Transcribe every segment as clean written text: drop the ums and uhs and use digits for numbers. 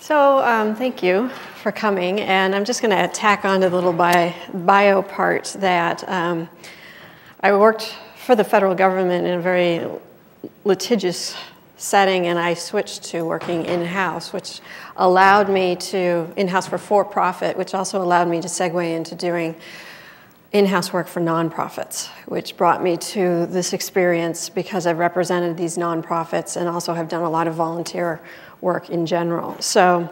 Thank you for coming, and I'm just going to tack on to the little bio part that I worked for the federal government in a very litigious setting, and I switched to working in-house, which allowed me to, in-house for-profit, which also allowed me to segue into doing in-house work for nonprofits, which brought me to this experience because I've represented these nonprofits and also have done a lot of volunteer work in general. So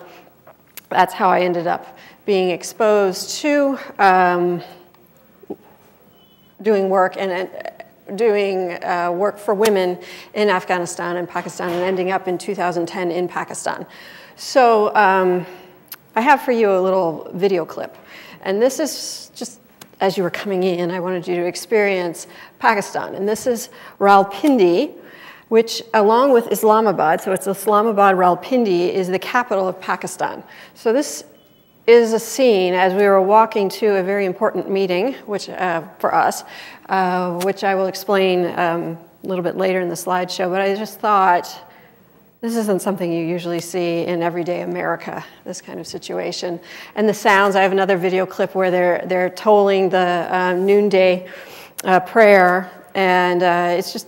that's how I ended up being exposed to doing work and doing work for women in Afghanistan and Pakistan, and ending up in 2010 in Pakistan. So I have for you a little video clip, and this is just as you were coming in, I wanted you to experience Pakistan. And this is Rawalpindi, which along with Islamabad, so it's Islamabad, Rawalpindi is the capital of Pakistan. So this is a scene as we were walking to a very important meeting, which for us, which I will explain a little bit later in the slideshow, but I just thought, this isn't something you usually see in everyday America, this kind of situation. And the sounds, I have another video clip where they're tolling the noonday prayer, and it's just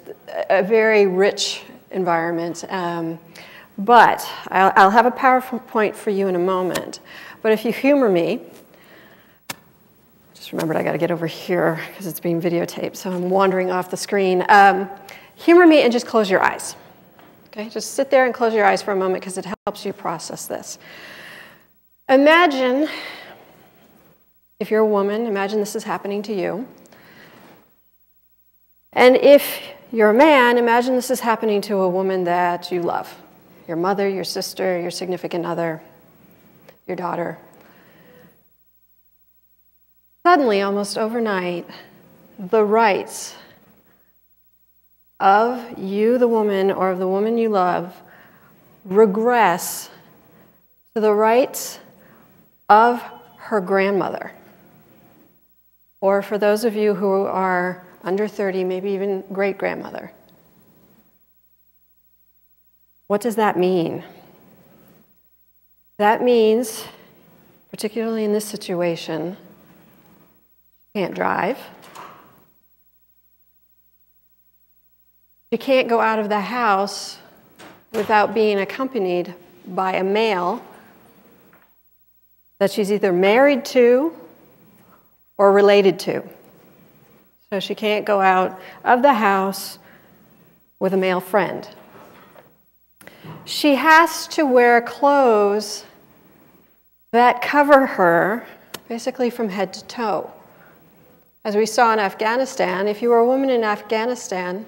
a very rich environment. But I'll have a PowerPoint for you in a moment. But if you humor me, just remembered I got to get over here because it's being videotaped, so I'm wandering off the screen. Humor me and just close your eyes. Okay, just sit there and close your eyes for a moment because it helps you process this. Imagine, if you're a woman, imagine this is happening to you. And if you're a man, imagine this is happening to a woman that you love. Your mother, your sister, your significant other, your daughter. Suddenly, almost overnight, the rights of you, the woman, or of the woman you love, regress to the rights of her grandmother. Or for those of you who are under 30, maybe even great-grandmother. What does that mean? That means, particularly in this situation, you can't drive. You can't go out of the house without being accompanied by a male that she's either married to or related to. So she can't go out of the house with a male friend. She has to wear clothes that cover her basically from head to toe. As we saw in Afghanistan, if you were a woman in Afghanistan,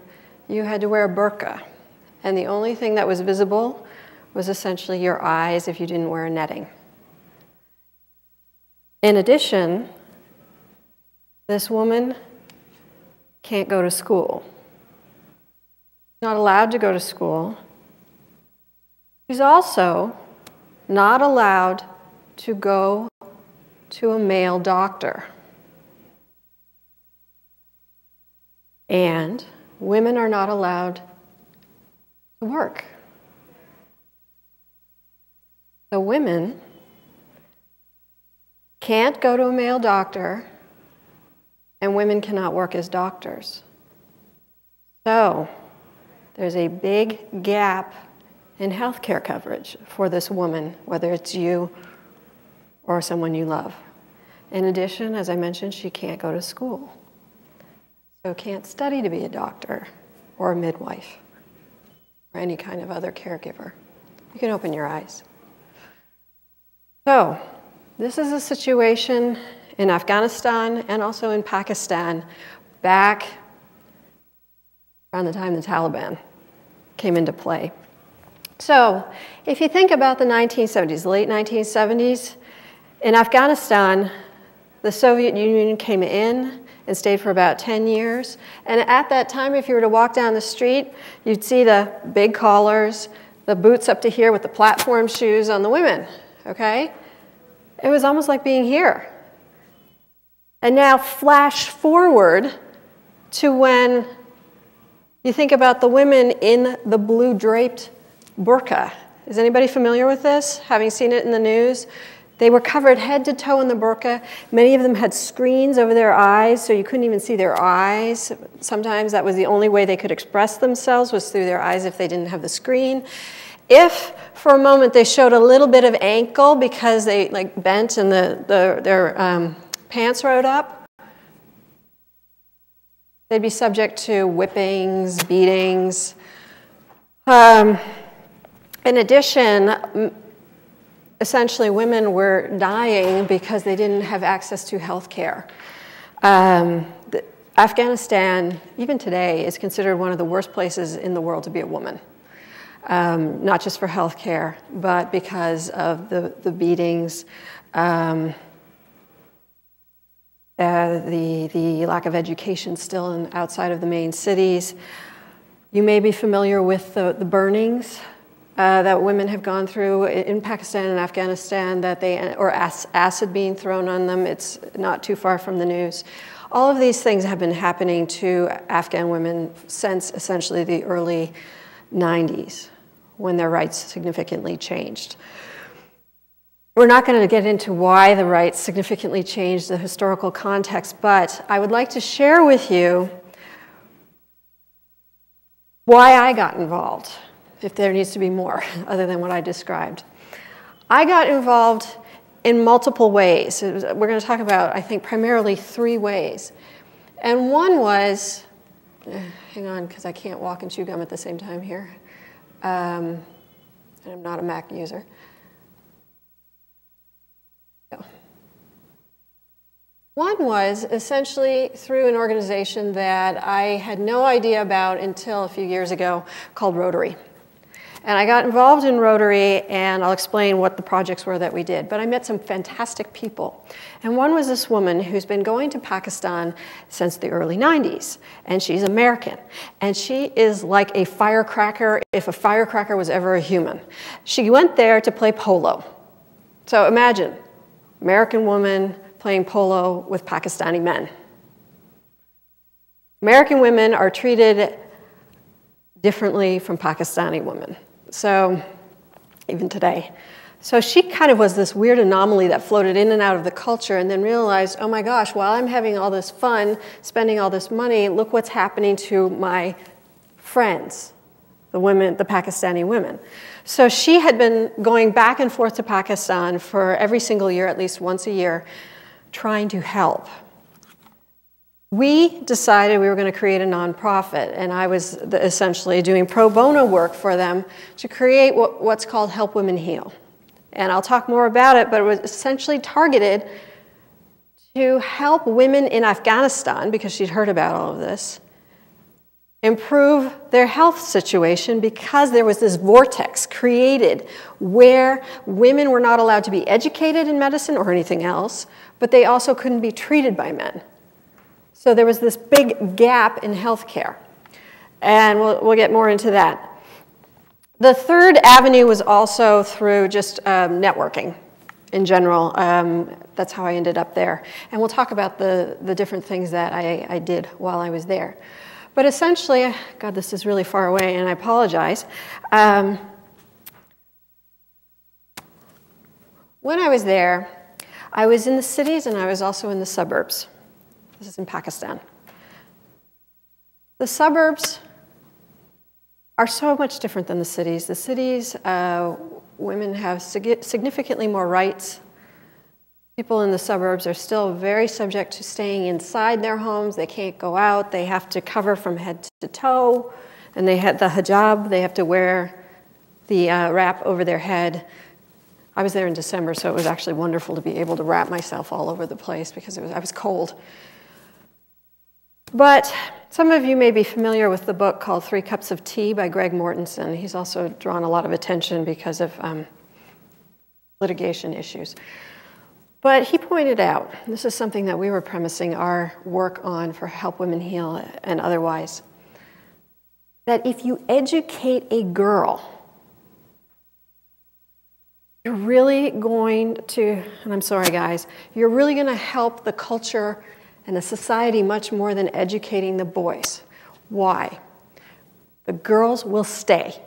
you had to wear a burqa, and the only thing that was visible was essentially your eyes if you didn't wear a netting. In addition, this woman can't go to school. She's not allowed to go to school. She's also not allowed to go to a male doctor. And women are not allowed to work. So women can't go to a male doctor, and women cannot work as doctors. So there's a big gap in healthcare coverage for this woman, whether it's you or someone you love. In addition, as I mentioned, she can't go to school. So can't study to be a doctor or a midwife or any kind of other caregiver. You can open your eyes. So this is a situation in Afghanistan and also in Pakistan back around the time the Taliban came into play. So if you think about the 1970s, the late 1970s, in Afghanistan, the Soviet Union came in and stayed for about 10 years. And at that time, if you were to walk down the street, you'd see the big collars, the boots up to here with the platform shoes on the women, okay? It was almost like being here. And now flash forward to when you think about the women in the blue draped burqa. Is anybody familiar with this, having seen it in the news? They were covered head to toe in the burqa. Many of them had screens over their eyes, so you couldn't even see their eyes. Sometimes that was the only way they could express themselves, was through their eyes if they didn't have the screen. If, for a moment, they showed a little bit of ankle because they bent and their pants rode up, they'd be subject to whippings, beatings. In addition, essentially women were dying because they didn't have access to health care. Afghanistan, even today, is considered one of the worst places in the world to be a woman. Not just for health care, but because of the beatings, the lack of education still outside of the main cities. You may be familiar with the burnings that women have gone through in Pakistan and Afghanistan, or acid being thrown on them. It's not too far from the news. All of these things have been happening to Afghan women since essentially the early 90s, when their rights significantly changed. We're not going to get into why the rights significantly changed, the historical context, but I would like to share with you why I got involved, if there needs to be more other than what I described. I got involved in multiple ways. We're going to talk about, I think, primarily 3 ways. And one was, hang on, because I can't walk and chew gum at the same time here. And I'm not a Mac user. No. One was essentially through an organization that I had no idea about until a few years ago, called Rotary. And I got involved in Rotary, and I'll explain what the projects were that we did. But I met some fantastic people. And one was this woman who's been going to Pakistan since the early 90s. And she's American. And she is like a firecracker, if a firecracker was ever a human. She went there to play polo. So imagine, American woman playing polo with Pakistani men. American women are treated differently from Pakistani women. So, even today. So she kind of was this weird anomaly that floated in and out of the culture, and then realized, oh my gosh, while I'm having all this fun, spending all this money, look what's happening to my friends, the women, the Pakistani women. So she had been going back and forth to Pakistan for every single year, at least once a year, trying to help. We decided we were going to create a nonprofit, and I was essentially doing pro bono work for them to create what's called Help Women Heal. And I'll talk more about it, but it was essentially targeted to help women in Afghanistan, because she'd heard about all of this, improve their health situation, because there was this vortex created where women were not allowed to be educated in medicine or anything else, but they also couldn't be treated by men. So there was this big gap in healthcare, and we'll get more into that. The third avenue was also through just networking in general. That's how I ended up there. And we'll talk about the different things that I did while I was there. But essentially, God, this is really far away, and I apologize. When I was there, I was in the cities and I was also in the suburbs. This is in Pakistan. The suburbs are so much different than the cities. The cities, women have significantly more rights. People in the suburbs are still very subject to staying inside their homes. They can't go out. They have to cover from head to toe. And they had the hijab. They have to wear the wrap over their head. I was there in December, so it was actually wonderful to be able to wrap myself all over the place because I was cold. But some of you may be familiar with the book called 3 Cups of Tea by Greg Mortensen. He's also drawn a lot of attention because of litigation issues. But he pointed out, this is something that we were premising our work on for Help Women Heal and otherwise, that if you educate a girl, you're really going to, and I'm sorry guys, you're really going to help the culture and the society much more than educating the boys. Why? The girls will stay.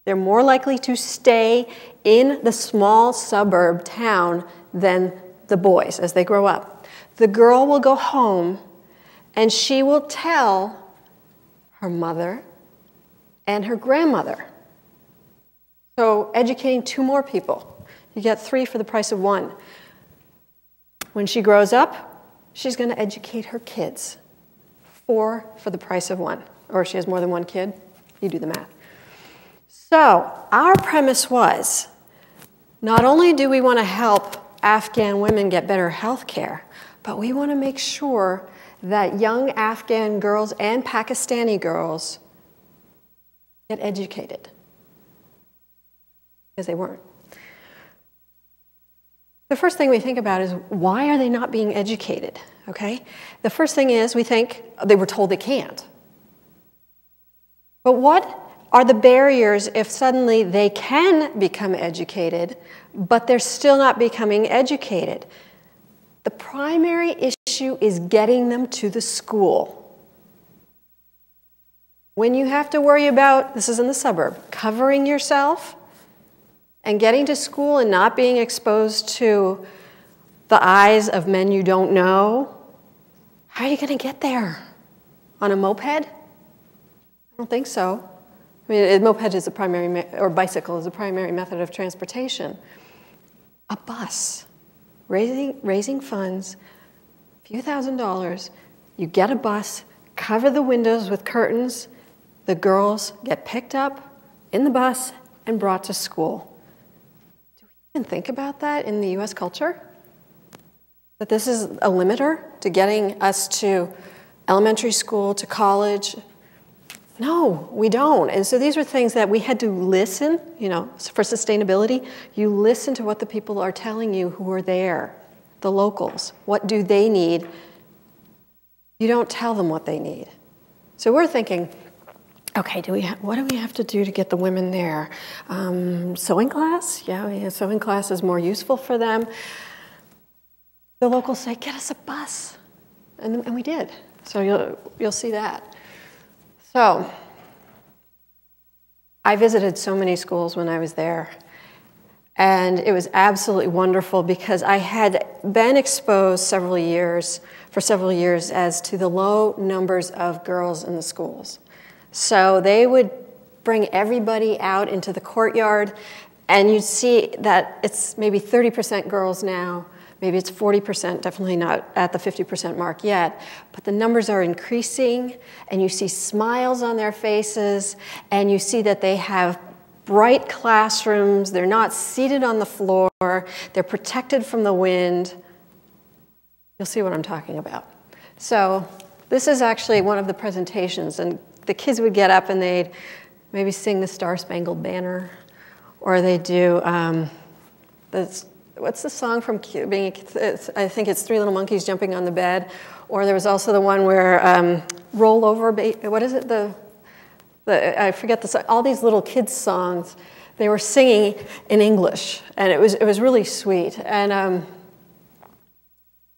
They're more likely to stay in the small suburb town than the boys as they grow up. The girl will go home and she will tell her mother and her grandmother. So educating 2 more people. You get 3 for the price of 1. When she grows up, she's going to educate her kids. 4 for the price of 1. Or if she has more than 1 kid, you do the math. So our premise was, not only do we want to help Afghan women get better health care, but we want to make sure that young Afghan girls and Pakistani girls get educated. Because they weren't. The first thing we think about is, why are they not being educated? Okay? The first thing is, we think they were told they can't. But what are the barriers if suddenly they can become educated, but they're still not becoming educated? The primary issue is getting them to the school. When you have to worry about, this is in the suburb, covering yourself and getting to school and not being exposed to the eyes of men you don't know, how are you going to get there? On a moped? I don't think so. I mean, a moped is a primary, or bicycle is a primary method of transportation. A bus, raising funds, a few $1,000s, you get a bus, cover the windows with curtains, the girls get picked up in the bus and brought to school. Do we even think about that in the US culture? That this is a limiter to getting us to elementary school, to college? No, we don't. And so these were things that we had to listen, you know, for sustainability. You listen to what the people are telling you who are there, the locals. What do they need? You don't tell them what they need. So we're thinking, okay, what do we have to do to get the women there? Sewing class? Yeah, sewing class is more useful for them. The locals say, get us a bus. And we did. So you'll see that. So, I visited so many schools when I was there, and it was absolutely wonderful because I had been exposed for several years as to the low numbers of girls in the schools. So they would bring everybody out into the courtyard, and you'd see that it's maybe 30% girls now. Maybe it's 40%, definitely not at the 50% mark yet, but the numbers are increasing, and you see smiles on their faces, and you see that they have bright classrooms, they're not seated on the floor, they're protected from the wind. You'll see what I'm talking about. So this is actually one of the presentations, and the kids would get up and they'd maybe sing the Star-Spangled Banner, or they do what's the song from being, I think it's Three Little Monkeys Jumping on the Bed, or there was also the one where Roll Over, what is it, I forget the song, all these little kids songs, they were singing in English, and it was really sweet. And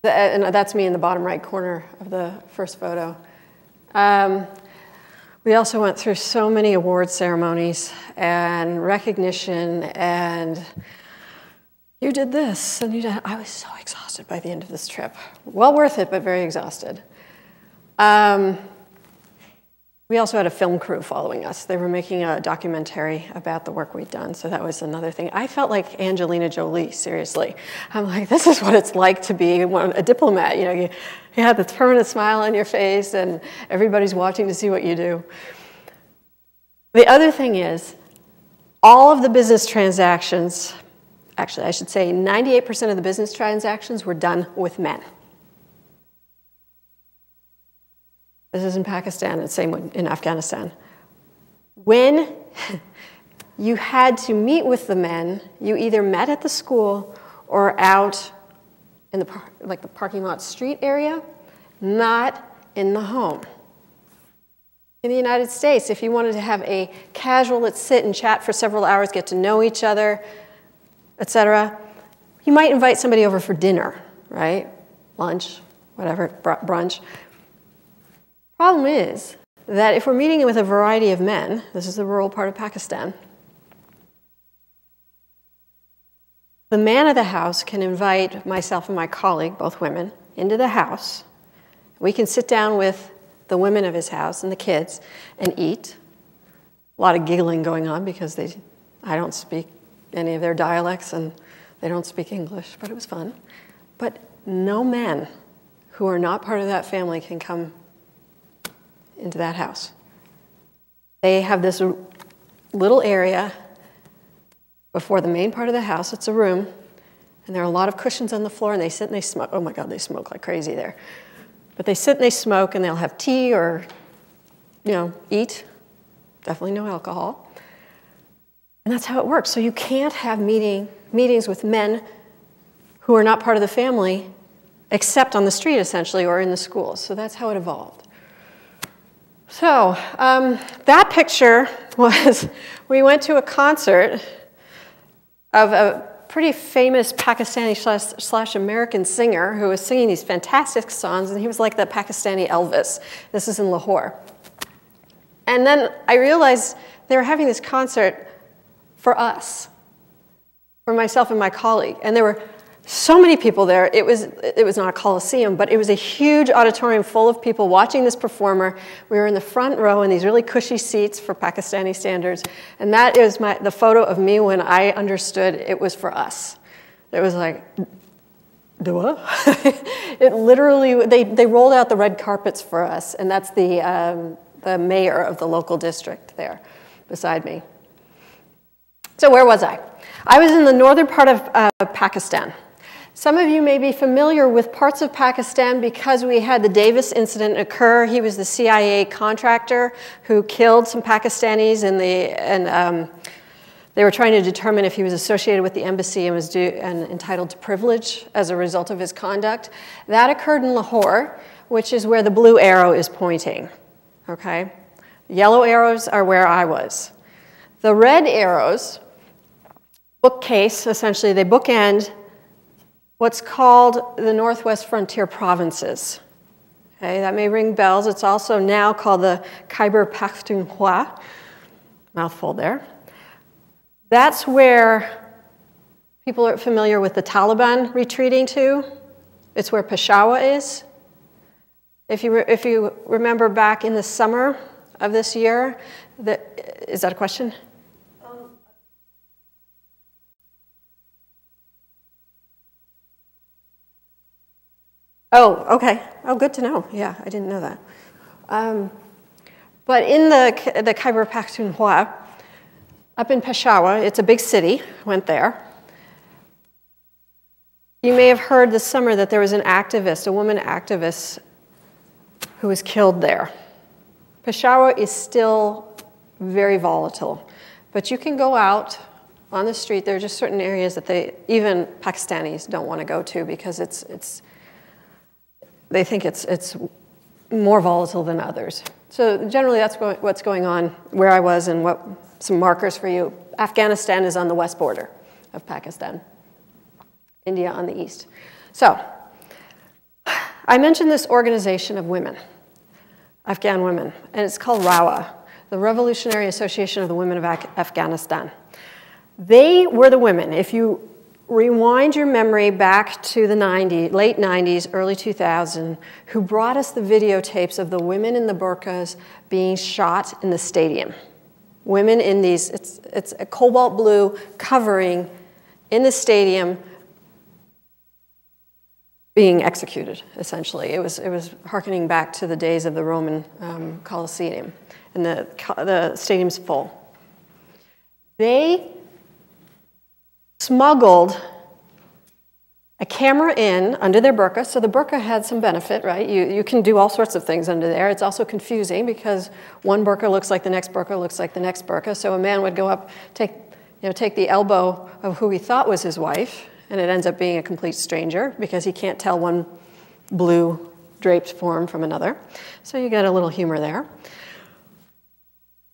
that's me in the bottom right corner of the first photo. We also went through so many award ceremonies and recognition, and you did this, and you did. I was so exhausted by the end of this trip. Well worth it, but very exhausted. We also had a film crew following us. They were making a documentary about the work we'd done, so that was another thing. I felt like Angelina Jolie, seriously. I'm like, this is what it's like to be a diplomat. You know, you have this permanent smile on your face, and everybody's watching to see what you do. The other thing is, all of the business transactions, actually, I should say 98% of the business transactions were done with men. This is in Pakistan, and same in Afghanistan. When you had to meet with the men, you either met at the school or out in the parking lot street area, not in the home. In the United States, if you wanted to have a casual, let's sit and chat for several hours, get to know each other, etc., you might invite somebody over for dinner, right? Lunch, whatever, brunch. Problem is that if we're meeting with a variety of men, this is the rural part of Pakistan, The man of the house can invite myself and my colleague, both women, into the house. We can sit down with the women of his house and the kids and eat. A lot of giggling going on because I don't speak any of their dialects and they don't speak English, but it was fun. But no men who are not part of that family can come into that house. They have this little area before the main part of the house. It's a room, and there are a lot of cushions on the floor, and they sit and they smoke. Oh my God, they smoke like crazy there. But they sit and they smoke, and they'll have tea or, eat. Definitely no alcohol. And that's how it works. So you can't have meetings with men who are not part of the family except on the street, essentially, or in the schools. So that's how it evolved. So that picture was, we went to a concert of a pretty famous Pakistani / American singer who was singing these fantastic songs, and he was like the Pakistani Elvis. This is in Lahore. And then I realized they were having this concert for us, for myself and my colleague. And there were so many people there. It was not a coliseum, but it was a huge auditorium full of people watching this performer. We were in the front row in these really cushy seats for Pakistani standards. And that is the photo of me when I understood it was for us. It was like, what? It literally, they rolled out the red carpets for us. And that's the mayor of the local district there beside me. So where was I? I was in the northern part of Pakistan. Some of you may be familiar with parts of Pakistan because we had the Davis incident occur. He was the CIA contractor who killed some Pakistanis, and they were trying to determine if he was associated with the embassy and was entitled to privilege as a result of his conduct. That occurred in Lahore, which is where the blue arrow is pointing. Okay? Yellow arrows are where I was. The red arrows bookcase, essentially, they bookend what's called the Northwest Frontier Provinces. Okay, that may ring bells. It's also now called the Khyber Pakhtunkhwa. Mouthful there. That's where people are familiar with the Taliban retreating to. It's where Peshawar is. If you remember back in the summer of this year, is that a question? Oh, okay. Oh, good to know. Yeah, I didn't know that. But in the Khyber Pakhtunkhwa, up in Peshawar, it's a big city, went there. You may have heard this summer that there was an activist, a woman activist, who was killed there. Peshawar is still very volatile, but you can go out on the street. There are just certain areas that even Pakistanis don't want to go to because they think it's more volatile than others. So generally that's what's going on where I was, and some markers for you. Afghanistan is on the west border of Pakistan. India on the east. So I mentioned this organization of women, Afghan Women, and it's called RAWA, the Revolutionary Association of the Women of Afghanistan. They were the women. If you rewind your memory back to the late 90s, early 2000, who brought us the videotapes of the women in the burqas being shot in the stadium. Women in these, it's a cobalt blue covering in the stadium being executed, essentially. It was hearkening back to the days of the Roman Colosseum, and the stadium's full. They smuggled a camera in under their burqa. So the burqa had some benefit, right? You can do all sorts of things under there. It's also confusing because one burqa looks like the next burqa looks like the next burqa. So a man would go up, take the elbow of who he thought was his wife, and it ends up being a complete stranger because he can't tell one blue draped form from another. So you get a little humor there.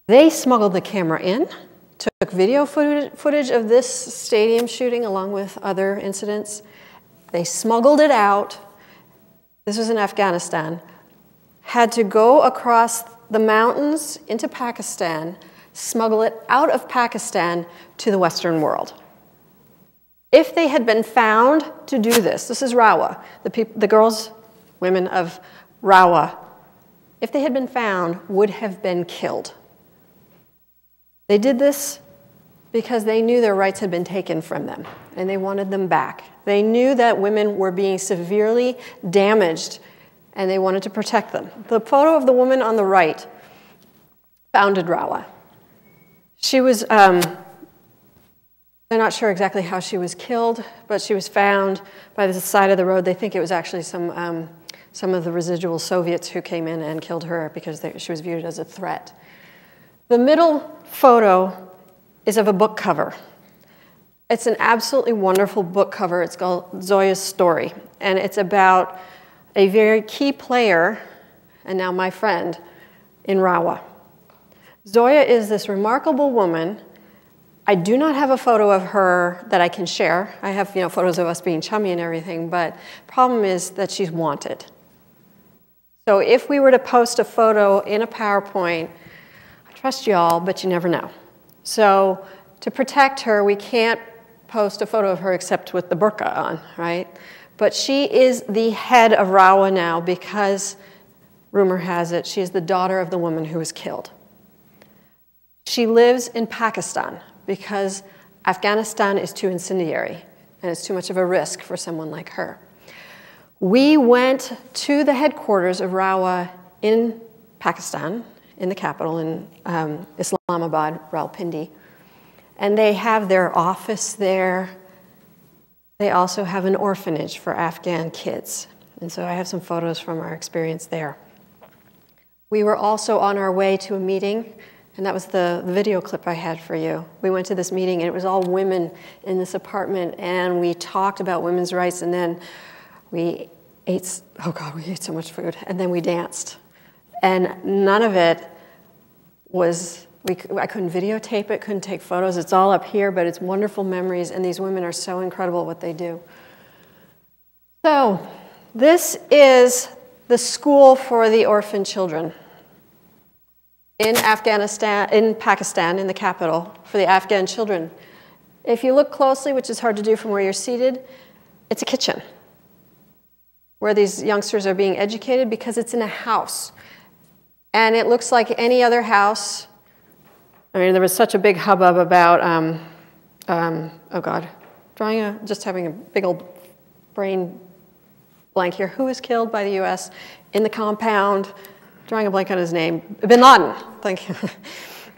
They smuggled the camera in, took video footage of this stadium shooting along with other incidents. They smuggled it out. This was in Afghanistan. Had to go across the mountains into Pakistan, smuggle it out of Pakistan to the Western world. If they had been found to do this, this is Rawa, the girls, women of Rawa, if they had been found, would have been killed. They did this because they knew their rights had been taken from them, and they wanted them back. They knew that women were being severely damaged, and they wanted to protect them. The photo of the woman on the right founded Rawa. She was, they're not sure exactly how she was killed, but she was found by the side of the road. They think it was actually some of the residual Soviets who came in and killed her because she was viewed as a threat. The middle photo is of a book cover. It's an absolutely wonderful book cover. It's called Zoya's Story, and it's about a very key player, and now my friend, in Rawa. Zoya is this remarkable woman. I do not have a photo of her that I can share. I have, photos of us being chummy and everything, but the problem is that she's wanted. So if we were to post a photo in a PowerPoint, I trust y'all, but you never know. So to protect her, we can't post a photo of her except with the burqa on, right? But she is the head of Rawa now because, rumor has it, she is the daughter of the woman who was killed. She lives in Pakistan because Afghanistan is too incendiary and it's too much of a risk for someone like her. We went to the headquarters of Rawa in Pakistan, in the capital, in Islamabad, Rawalpindi. And they have their office there. They also have an orphanage for Afghan kids. And so I have some photos from our experience there. We were also on our way to a meeting, and that was the video clip I had for you. We went to this meeting, and it was all women in this apartment, and we talked about women's rights, and then we ate, oh God, we ate so much food, and then we danced. And none of it was, I couldn't videotape it, couldn't take photos. It's all up here, but it's wonderful memories, and these women are so incredible at what they do. So this is the school for the orphan children in Afghanistan, in Pakistan, in the capital, for the Afghan children. If you look closely, which is hard to do from where you're seated, it's a kitchen where these youngsters are being educated because it's in a house. And it looks like any other house. I mean, there was such a big hubbub about, oh God, just having a big old brain blank here. Who was killed by the US in the compound? Drawing a blank on his name. Bin Laden, thank you.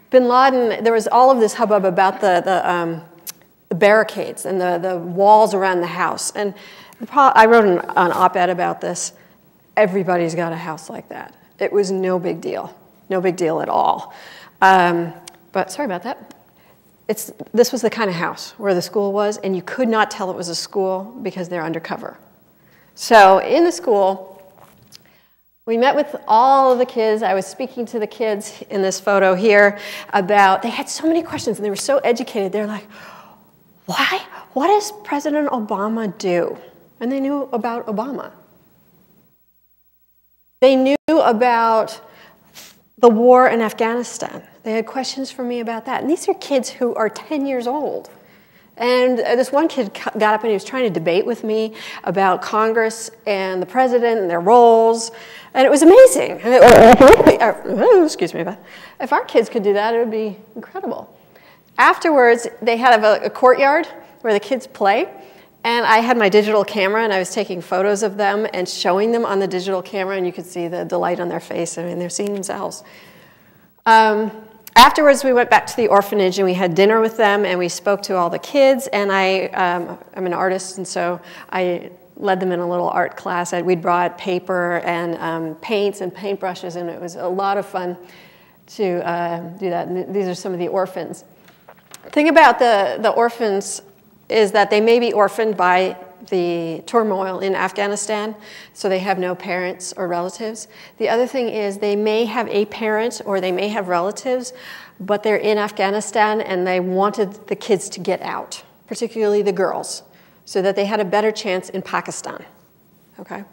Bin Laden, there was all of this hubbub about the barricades and the walls around the house. And I wrote an op-ed about this. Everybody's got a house like that. It was no big deal at all. But sorry about that. This was the kind of house where the school was, and you could not tell it was a school because they're undercover. So in the school, we met with all of the kids. I was speaking to the kids in this photo here about, they had so many questions, and they were so educated. They're like, why? What does President Obama do? And they knew about Obama. They knew about the war in Afghanistan. They had questions for me about that. And these are kids who are 10 years old. And this one kid got up and he was trying to debate with me about Congress and the president and their roles. And it was amazing. Excuse me. If our kids could do that, it would be incredible. Afterwards, they had a courtyard where the kids play. And I had my digital camera, and I was taking photos of them and showing them on the digital camera, and you could see the delight on their face. I mean, they're seeing themselves. Afterwards, we went back to the orphanage, and we had dinner with them, and we spoke to all the kids. And I'm an artist, and so I led them in a little art class. We'd brought paper and paints and paintbrushes, and it was a lot of fun to do that. And these are some of the orphans. The thing about the orphans is that they may be orphaned by the turmoil in Afghanistan, so they have no parents or relatives. The other thing is they may have a parent or they may have relatives, but they're in Afghanistan and they wanted the kids to get out, particularly the girls, so that they had a better chance in Pakistan, okay?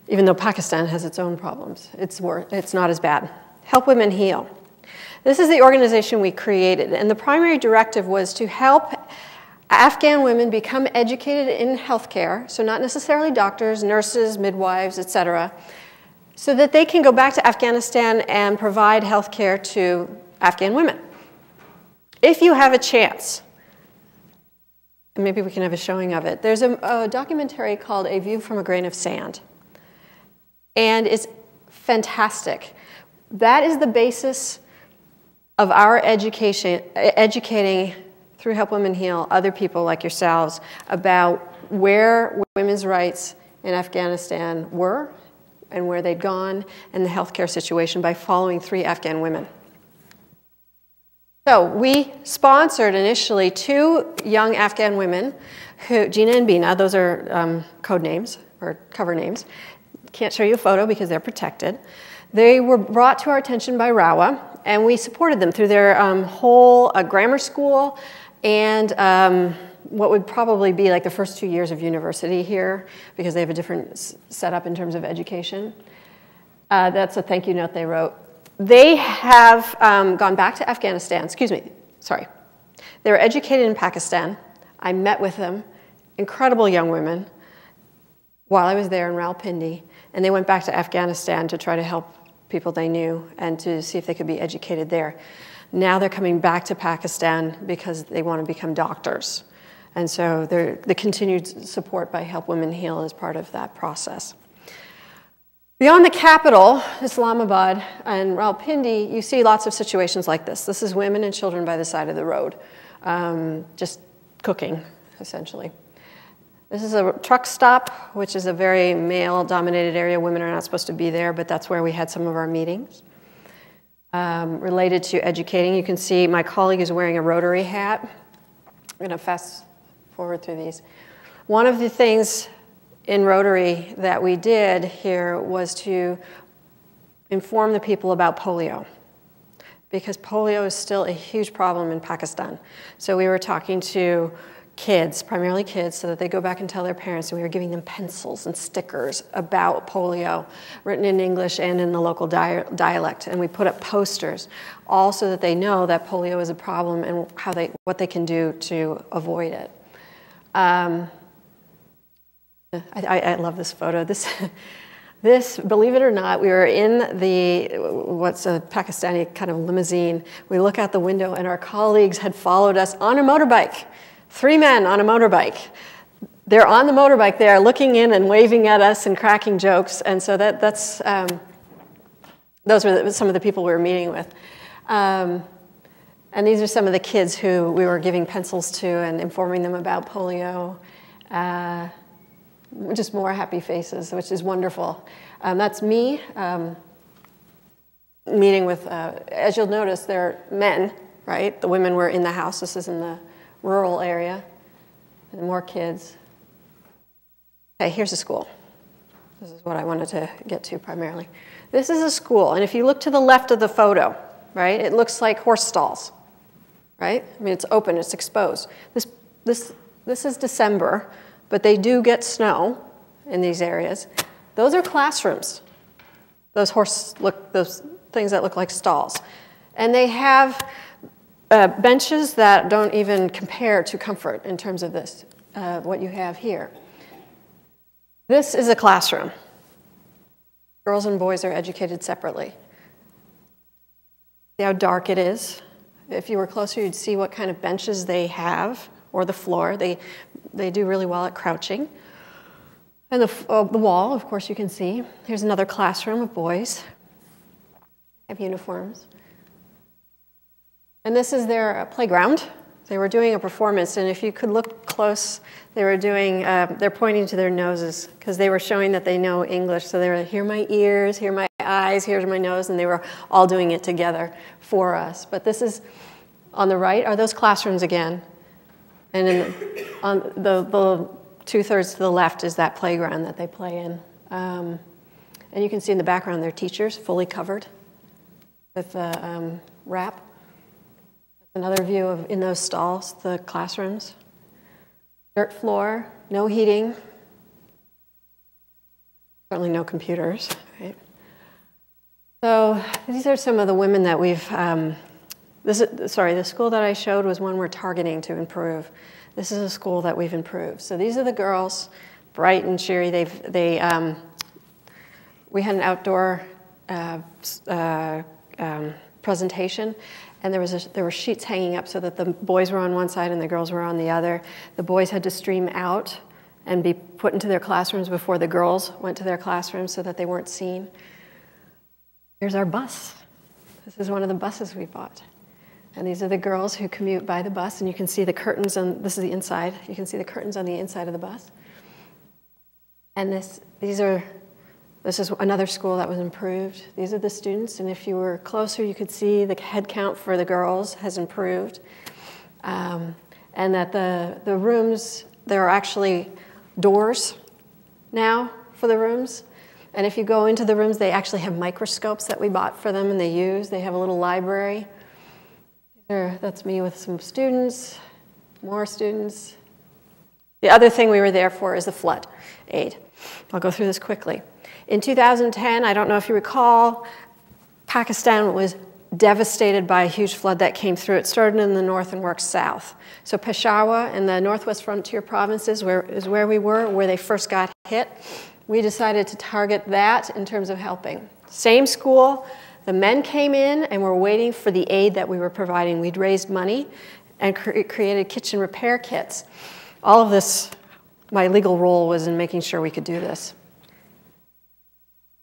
Even though Pakistan has its own problems, it's not as bad. Help Women Heal. This is the organization we created, and the primary directive was to help Afghan women become educated in healthcare, so not necessarily doctors, nurses, midwives, etc., so that they can go back to Afghanistan and provide healthcare to Afghan women. If you have a chance, and maybe we can have a showing of it, there's a documentary called A View from a Grain of Sand, and it's fantastic. That is the basis of our educating through Help Women Heal other people like yourselves about where women's rights in Afghanistan were and where they'd gone and the healthcare situation by following 3 Afghan women. So we sponsored initially 2 young Afghan women, Gina and Bina, those are code names or cover names. Can't show you a photo because they're protected. They were brought to our attention by RAWA, and we supported them through their whole grammar school and what would probably be like the first 2 years of university here because they have a different setup in terms of education. That's a thank you note they wrote. They have gone back to Afghanistan, They were educated in Pakistan. I met with them, incredible young women, while I was there in Rawalpindi, and they went back to Afghanistan to try to help people they knew and to see if they could be educated there. Now they're coming back to Pakistan because they want to become doctors. And so the continued support by Help Women Heal is part of that process. Beyond the capital, Islamabad and Rawalpindi, you see lots of situations like this. This is women and children by the side of the road, just cooking, essentially. This is a truck stop, which is a very male-dominated area. Women are not supposed to be there, but that's where we had some of our meetings. Related to educating, you can see my colleague is wearing a Rotary hat. I'm going to fast forward through these. One of the things in Rotary that we did here was to inform the people about polio, because polio is still a huge problem in Pakistan. So we were talking to kids, primarily kids, so that they go back and tell their parents, and we were giving them pencils and stickers about polio, written in English and in the local dialect, and we put up posters, all so that they know that polio is a problem and what they can do to avoid it. I love this photo. This, believe it or not, we were in what's a Pakistani kind of limousine. We look out the window, and our colleagues had followed us on a motorbike. 3 men on a motorbike. They're on the motorbike there looking in and waving at us and cracking jokes. And so those were some of the people we were meeting with. And these are some of the kids who we were giving pencils to and informing them about polio. Just more happy faces, which is wonderful. That's me meeting with, as you'll notice, they're men, right? The women were in the house. This is in the rural area, and more kids. Okay, here's a school. This is what I wanted to get to primarily. This is a school, and if you look to the left of the photo, right, it looks like horse stalls, right? I mean, it's open, it's exposed. This is December, but they do get snow in these areas. Those are classrooms. Those things that look like stalls, and they have benches that don't even compare to comfort in terms of this, what you have here. This is a classroom. Girls and boys are educated separately. See how dark it is? If you were closer, you'd see what kind of benches they have, or the floor. They do really well at crouching. And the wall, of course, you can see. Here's another classroom of boys. They have uniforms. And this is their playground. They were doing a performance, and if you could look close, they were doing, they're pointing to their noses, because they were showing that they know English. So they were, here are my ears, here are my eyes, here's my nose, and they were all doing it together for us. But this is, on the right, are those classrooms again. And on the 2/3 to the left is that playground that they play in. And you can see in the background their teachers, fully covered with wrap. Another view of in those stalls, the classrooms. Dirt floor, no heating. Certainly no computers, right? So these are some of the women that we've, the school that I showed was one we're targeting to improve. This is a school that we've improved. So these are the girls, bright and cheery. We had an outdoor presentation, and there were sheets hanging up so that the boys were on one side and the girls were on the other. The boys had to stream out and be put into their classrooms before the girls went to their classrooms so that they weren't seen. Here's our bus. This is one of the buses we bought. And these are the girls who commute by the bus, and you can see the curtains on, this is the inside. You can see the curtains on the inside of the bus. And this is another school that was improved. These are the students, and if you were closer, you could see the head count for the girls has improved. And that the rooms, there are actually doors now for the rooms. And if you go into the rooms, they actually have microscopes that we bought for them and they use. They have a little library. That's me with some students, more students. The other thing we were there for is the flood aid. I'll go through this quickly. In 2010, I don't know if you recall, Pakistan was devastated by a huge flood that came through. It started in the north and worked south. So Peshawar and the northwest frontier provinces is where we were, where they first got hit. We decided to target that in terms of helping. Same school. The men came in and were waiting for the aid that we were providing. We'd raised money and created kitchen repair kits. All of this, my legal role was in making sure we could do this.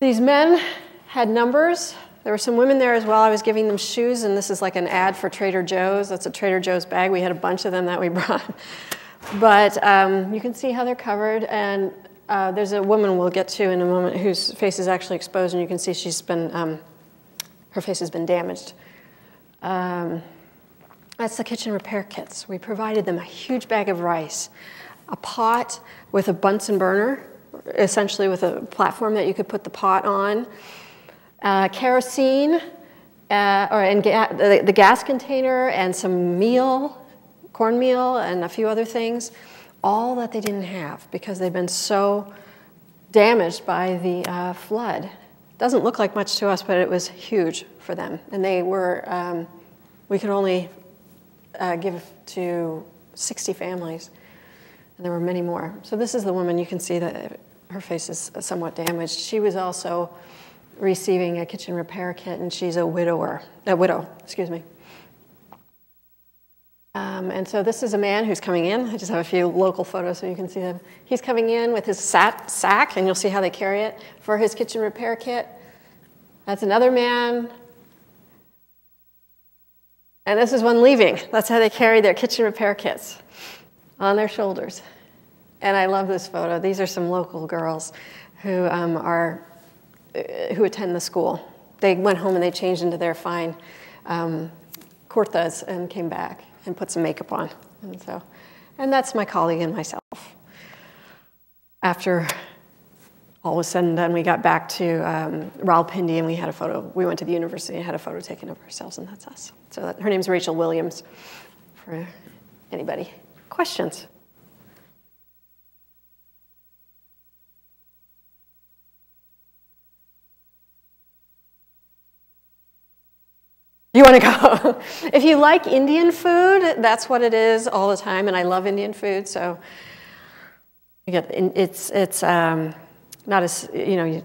These men had numbers. There were some women there as well. I was giving them shoes, and this is like an ad for Trader Joe's. That's a Trader Joe's bag. We had a bunch of them that we brought. But you can see how they're covered, and there's a woman we'll get to in a moment whose face is actually exposed, and you can see she's been, her face has been damaged. That's the kitchen repair kits. We provided them a huge bag of rice, a pot with a Bunsen burner, essentially with a platform that you could put the pot on, kerosene, the gas container, and some meal, cornmeal, and a few other things, all that they didn't have because they'd been so damaged by the flood. Doesn't look like much to us, but it was huge for them. And they were, we could only give to 60 families, and there were many more. So this is the woman. You can see that her face is somewhat damaged. She was also receiving a kitchen repair kit, and she's a widow, excuse me. And so this is a man who's coming in. I just have a few local photos so you can see them. He's coming in with his sack, and you'll see how they carry it, for his kitchen repair kit. That's another man. And this is one leaving. That's how they carry their kitchen repair kits, on their shoulders. And I love this photo. These are some local girls who attend the school. They went home and they changed into their fine kurtas and came back and put some makeup on. And that's my colleague and myself. After all was said and done, we got back to Rawalpindi, and we had a photo. We went to the university and had a photo taken of ourselves, and that's us. So her name's Rachel Williams, for anybody. Questions? You want to go? If you like Indian food, that's what it is all the time, and I love Indian food, so it's not as, it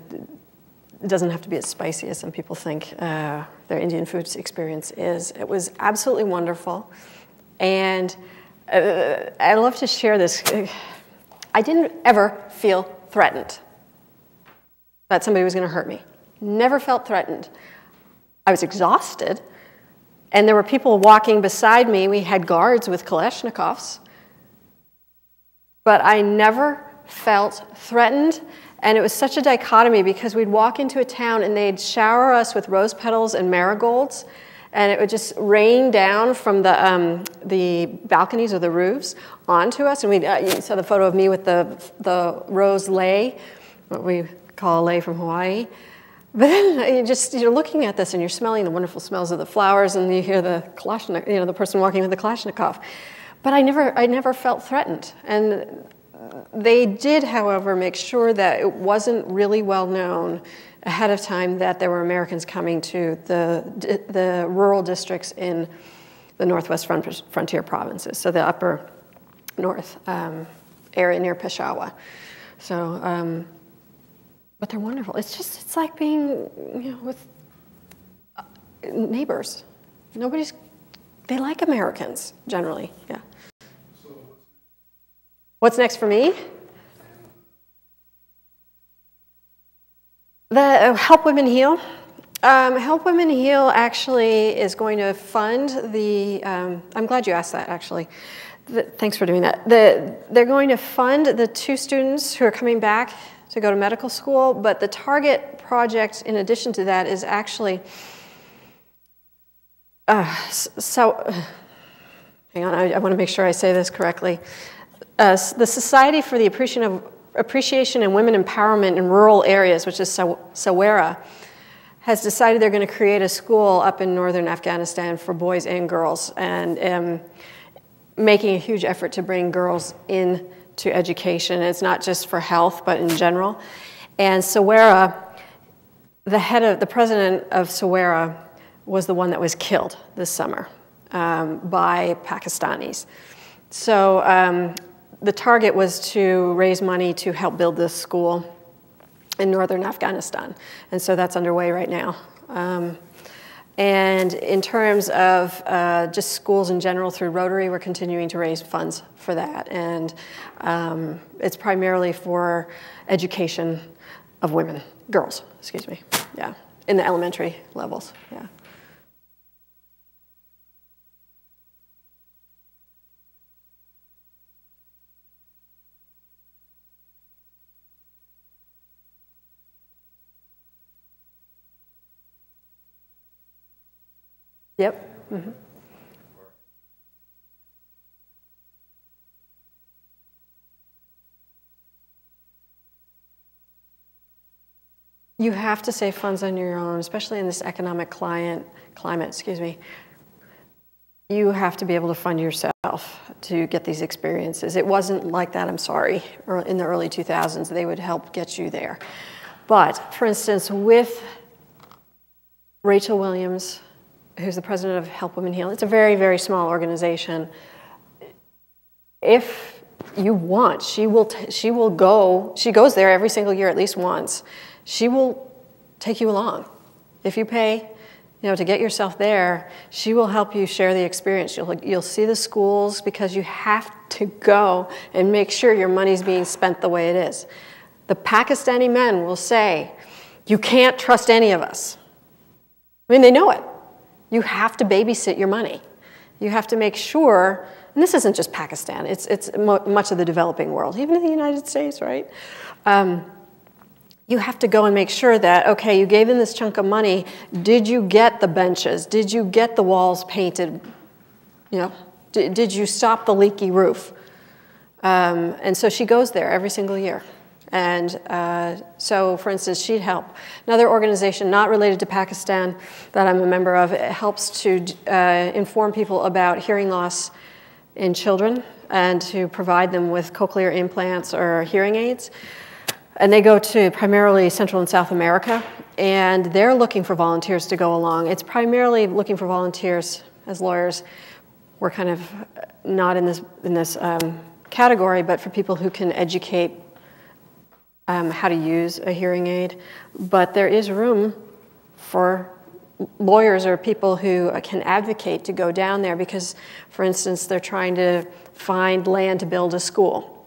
doesn't have to be as spicy as some people think their Indian food experience is. It was absolutely wonderful, and I love to share this. I didn't ever feel threatened that somebody was going to hurt me. Never felt threatened. I was exhausted. And there were people walking beside me. We had guards with Kalashnikovs. But I never felt threatened. And it was such a dichotomy because we'd walk into a town and they'd shower us with rose petals and marigolds. And it would just rain down from the balconies or the roofs onto us. And you saw the photo of me with the rose lei, what we call a lei from Hawaii. But then you're looking at this and you're smelling the wonderful smells of the flowers, and you hear the Kalashnikov, the person walking with the Kalashnikov. But I never felt threatened. And they did, however, make sure that it wasn't really well known ahead of time that there were Americans coming to the rural districts in the northwest frontier provinces, so the north area near Peshawar. So, but they're wonderful. It's like being, with neighbors. They like Americans, generally, yeah. So what's next for me? The Help Women Heal. Help Women Heal actually is going to fund the, I'm glad you asked that, actually. Thanks for doing that. They're going to fund the 2 students who are coming back to go to medical school, but the target project, in addition to that, is actually, hang on, I want to make sure I say this correctly. The Society for the Appreciation and Women Empowerment in Rural Areas, which is SAWERA, has decided they're going to create a school up in northern Afghanistan for boys and girls, and making a huge effort to bring girls into education. It's not just for health, but in general. And SAWERA, the president of SAWERA was the one that was killed this summer by Pakistanis. So the target was to raise money to help build this school in northern Afghanistan. And so that's underway right now. And in terms of just schools in general through Rotary, we're continuing to raise funds for that. And it's primarily for education of women, girls, excuse me, yeah, in the elementary levels, yeah. Yep. Mm-hmm. You have to save funds on your own, especially in this economic climate, excuse me. You have to be able to fund yourself to get these experiences. It wasn't like that, I'm sorry, in the early 2000s. They would help get you there. But, for instance, with Rachel Williams, who's the president of Help Women Heal. It's a very, very small organization. If you want, she goes there every single year at least once. She will take you along. If you pay, to get yourself there, she will help you share the experience. You'll see the schools, because you have to go and make sure your money's being spent the way it is. The Pakistani men will say, you can't trust any of us. I mean, they know it. You have to babysit your money. You have to make sure, and this isn't just Pakistan, it's much of the developing world, even in the United States, right? You have to go and make sure that, okay, you gave them this chunk of money, did you get the benches? Did you get the walls painted? Did you stop the leaky roof? And so she goes there every single year. And so, for instance, she'd help. Another organization not related to Pakistan that I'm a member of, it helps to inform people about hearing loss in children and to provide them with cochlear implants or hearing aids. And they go to primarily Central and South America, and they're looking for volunteers to go along. It's primarily looking for volunteers as lawyers. We're kind of not in this category, but for people who can educate how to use a hearing aid. But there is room for lawyers or people who can advocate to go down there because, for instance, they're trying to find land to build a school.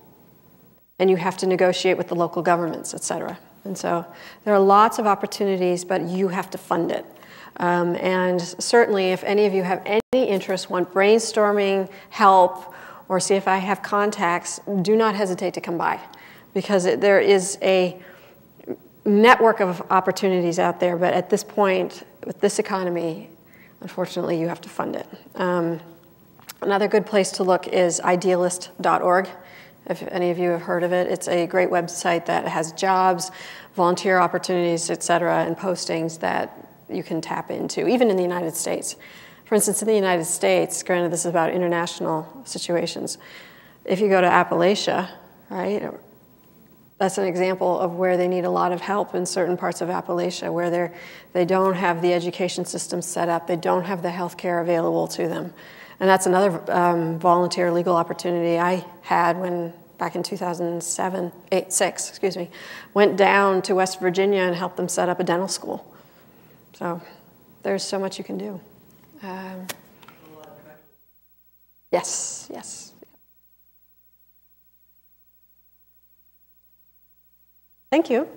And you have to negotiate with the local governments, et cetera. And so there are lots of opportunities, but you have to fund it. And certainly, if any of you have any interest, want brainstorming help, or see if I have contacts, do not hesitate to come by. Because there is a network of opportunities out there, but at this point, with this economy, unfortunately, you have to fund it. Another good place to look is idealist.org, if any of you have heard of it. It's a great website that has jobs, volunteer opportunities, et cetera, and postings that you can tap into, even in the United States. For instance, in the United States, granted this is about international situations, if you go to Appalachia, right, that's an example of where they need a lot of help in certain parts of Appalachia, where they don't have the education system set up, they don't have the health care available to them. And that's another volunteer legal opportunity I had when, back in 2007, 6, excuse me, went down to West Virginia and helped them set up a dental school. So there's so much you can do. Yes, yes. Thank you.